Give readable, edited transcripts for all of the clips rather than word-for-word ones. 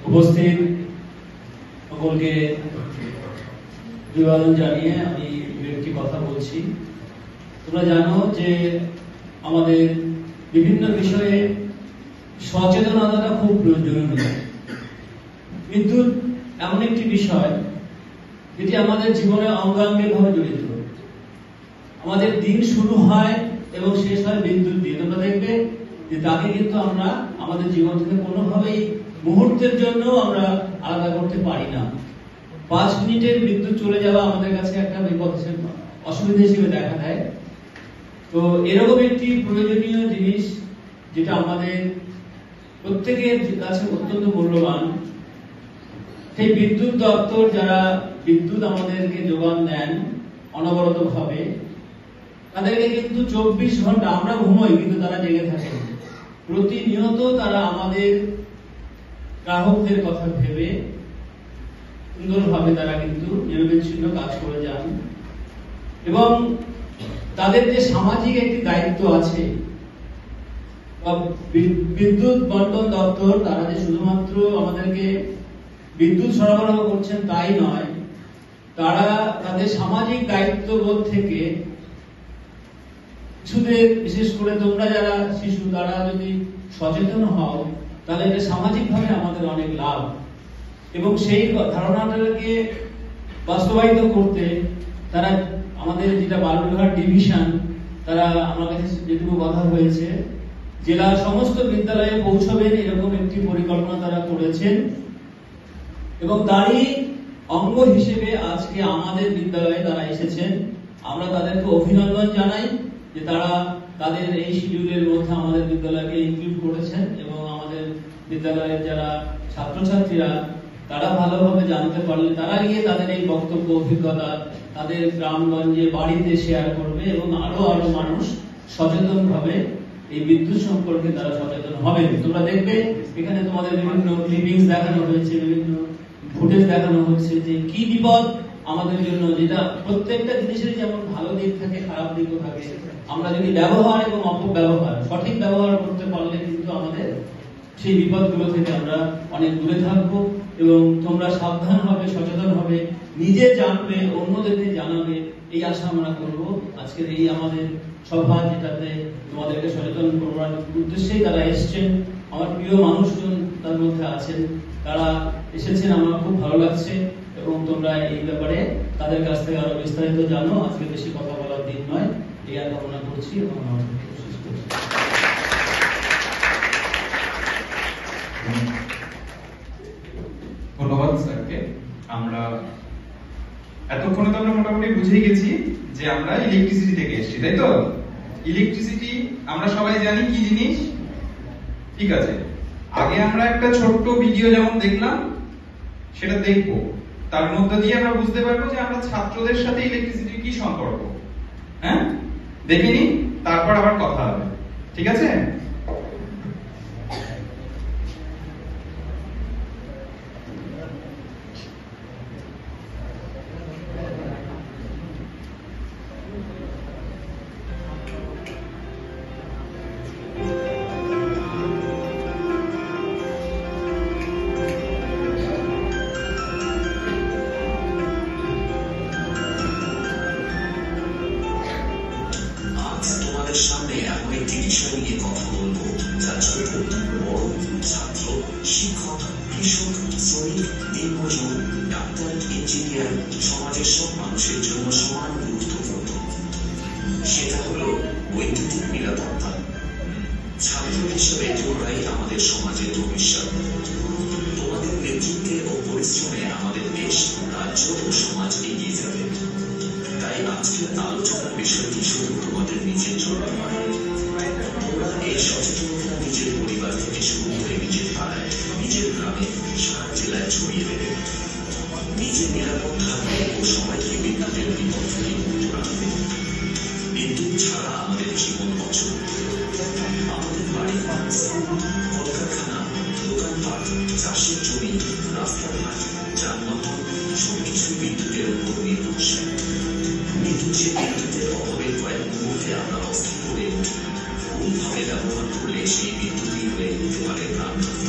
উপস্থিত সকলকে অভিবাদন জানিয়ে আমি একটি কথা বলছি। তোমরা জানো যে আমাদের বিভিন্ন বিষয়ে সচেতনতাটা খুব জরুরি। বিদ্যুৎ এমন একটি বিষয় যেটি আমাদের জীবনে অঙ্গাঙ্গি ভাবে জড়িত। আমাদের দিন শুরু হয় এবং শেষ হয় বিদ্যুৎ দিয়ে। তোমরা দেখবে যে তাকে কিন্তু আমরা আমাদের জীবন থেকে কোনোভাবেই মুহূর্তের জন্য আমরা আলাদা করতে পারি না। 5 মিনিটের বিদ্যুৎ চলে যাওয়া আমাদের কাছে একটা বিপদ, অসুবিধা হিসেবে দেখা দেয়। তো এরকম একটি প্রয়োজনীয় জিনিস যেটা আমাদের প্রত্যেকের কাছে অত্যন্ত মূল্যবান, সেই বিদ্যুৎ দপ্তর যারা বিদ্যুৎ আমাদেরকে যোগান দেন অনবরত ভাবে, তাদেরকে কিন্তু 24 ঘন্টা, আমরা ঘুমোই কিন্তু তারা জেগে থাকে। প্রতিনিয়ত তারা আমাদের গ্রাহকদের কথা ভেবে সুন্দরভাবে তারা কিন্তু নিরবিচ্ছিন্ন কাজ করে যান। এবং তাদের যে সামাজিক একটি দায়িত্ব আছে, বিদ্যুৎ বন্টন দপ্তর তারা যে শুধুমাত্র আমাদেরকে বিদ্যুৎ সরবরাহ করছেন তাই নয়, তারা তাদের সামাজিক দায়িত্ববোধ থেকে শিশুদের, বিশেষ করে তোমরা যারা শিশু, তারা যদি সচেতন হও তাহলে এটা সামাজিকভাবে আমাদের অনেক লাভ। এবং সেই ধারণাটাকে বাস্তবায়িত করতে তারা আমাদের যেটা বালুরঘাট ডিভিশন, তারা আমার কাছে যেটুকু কথা হয়েছে, জেলার সমস্ত বিদ্যালয়ে পৌঁছবেন এরকম একটি পরিকল্পনা তারা করেছেন। এবং তারই অঙ্গ হিসেবে আজকে আমাদের বিদ্যালয়ে তারা এসেছেন। আমরা তাদেরকে অভিনন্দন জানাই যে তারা তাদের এই শিডিউলের মধ্যে আমাদের বিদ্যালয়কে ইনক্লুড করেছেন। এবং আমাদের বিদ্যালয়ের যারা ছাত্রছাত্রীরা তারা ভালোভাবে জানতে পারলে তারা গিয়ে তাদের এই বক্তব্য, অভিজ্ঞতা তাদের গ্রামগঞ্জে, বাড়িতে শেয়ার করবে এবং আরো মানুষ সচেতন ভাবে এই বিদ্যুৎ সম্পর্কে তারা সচেতন হবে। তোমরা দেখবে এখানে তোমাদের বিভিন্ন ক্লিপিংস দেখানো হয়েছে, বিভিন্ন ফুটেজ দেখানো হচ্ছে যে কি বিপদ আমাদের জন্য, যেটা প্রত্যেকটা জিনিসের যেমন ভালো দিক থাকে খারাপ দিকও থাকে। আমরা যদি ব্যবহার এবং অপব্যবহার, সঠিক ব্যবহার করতে পারলে কিন্তু আমাদের সেই বিপদগুলো থেকে আমরা অনেক দূরে থাকবো। এবং তোমরা সাবধান হবে, সচেতন হবে, নিজে জানবে, অন্যদেরকে জানাবে, এই আশা আমরা করবো। আজকের এই আমাদের সভা, যেটাতে তোমাদেরকে সচেতন করবার উদ্দেশ্যেই তারা এসছেন। আমার প্রিয় মানুষজন তার মধ্যে আছেন, তারা এসেছেন, আমার খুব ভালো লাগছে। এবং তোমরা এই ব্যাপারে তাদের কাছ থেকে আরো বিস্তারিত জানো। আজকে বেশি কথা বলার দিন নয়, এই কামনা করছি এবং আমার শেষ করছি। ধন্যবাদ স্যারকে। আমরা এতক্ষণে তো আমরা মোটামুটি বুঝেই গেছি যে আমরা ইলেকট্রিসিটি থেকে এসেছি, তাই তো? ইলেকট্রিসিটি আমরা সবাই জানি কি জিনিস, ঠিক আছে? আগে আমরা একটা ছোট্ট ভিডিও যেমন দেখলাম সেটা দেখবো, তার মধ্যে দিয়ে আমরা বুঝতে পারবো যে আমরা ছাত্রদের সাথে ইলেকট্রিসিটির কি সম্পর্ক। হ্যাঁ, দেখে নি, তারপর আবার কথা হবে, ঠিক আছে? সামনে এমন একটি বিষয় নিয়ে কথা বলবো যা ছোট বড়, ছাত্র, শিক্ষক, কৃষক, শ্রমিক, দিনমজুর, ডাক্তার, ইঞ্জিনিয়ার, সমাজের সব মানুষের জন্য সমান গুরুত্বপূর্ণ। সেটা হলো বৈদ্যুতিক নিরাপত্তা। ছাত্র হিসেবে তোমরাই আমাদের সমাজের ভবিষ্যৎ। তোমাদের নেতৃত্বে ও পরিশ্রমে আমাদের দেশ, রাজ্য ও সমাজ এগিয়ে যাবে। তাই আজকের আলোচনার বিষয়টি শুধু তোমাদের নিজের জন্য নয়। তোমরা এই সচেতনতা নিজের পরিবার থেকে শুরু করে নিজের পাড়ায়, নিজের গ্রামে, সারা জেলায় ছড়িয়ে দেবে। নিজের নিরাপদ থাকবে ও সবাইকে বিদ্যুতের বিপদ থেকে মুক্ত রাখবে। বিদ্যুৎ ছাড়া আমাদের জীবন অচল। আমাদের বাড়ি, কলকারখানা, দোকানপাট, চাষের জমি, রাস্তাঘাট, যানবাহন সবকিছুই বিদ্যুতের উপর নির্ভরশীল। কিন্তু যে বিদ্যুতের অভাবে কয়েক মুহূর্তে আমরা অস্থির হয়ে উঠি, ভুলভাবে ব্যবহার করলে সেই বিদ্যুৎই হয়ে উঠতে পারে প্রাণঘাতী।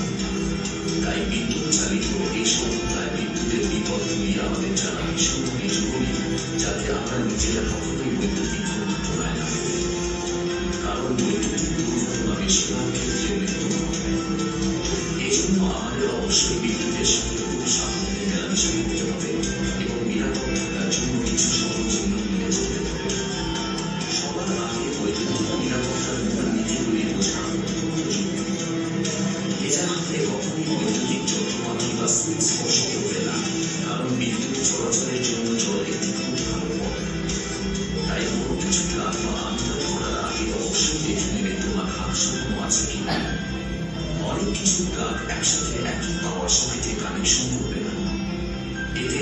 তাই বিদ্যুৎ চালিত এই সমুদায় বিদ্যুতের বিপদ নিয়ে আমাদের জানা ভীষণভাবে জরুরি, যাতে আমরা নিজেরা কখনোই বৈদ্যুতিক দুর্ঘটনায় না পড়ি। কারণ বৈদ্যুতিক দুর্ঘটনা বেশিরভাগ ক্ষেত্রে মৃত্যু ঘটে। এই জন্য আমাদের অবশ্যই বিদ্যুতের সাথে খুব সাবধানে মেলামেশা করতে হবে এবং নিরাপদ থাকার জন্য কিছু সহজ নিয়ম মেনে চলতে হবে। সবার আগে বৈদ্যুতিক নিরাপত্তার মূল নীতিগুলি বোঝা অত্যন্ত জরুরি। ভেজা হাতে কখনই বৈদ্যুতিক যন্ত্রপাতি বা সুইচ স্পর্শ করবে না, কারণ বিদ্যুৎ চলাচলের জন্য জল একটি খুব ভালো পথ। তাই কোনো কিছু প্লাগ বা আনপ্লাগ করার আগে অবশ্যই দেখে নেবে তোমার হাত শুকনো আছে কিনা। অনেক কিছু প্লাগ একসাথে একই পাওয়ার সকেটে কানেকশন করবে না, এতে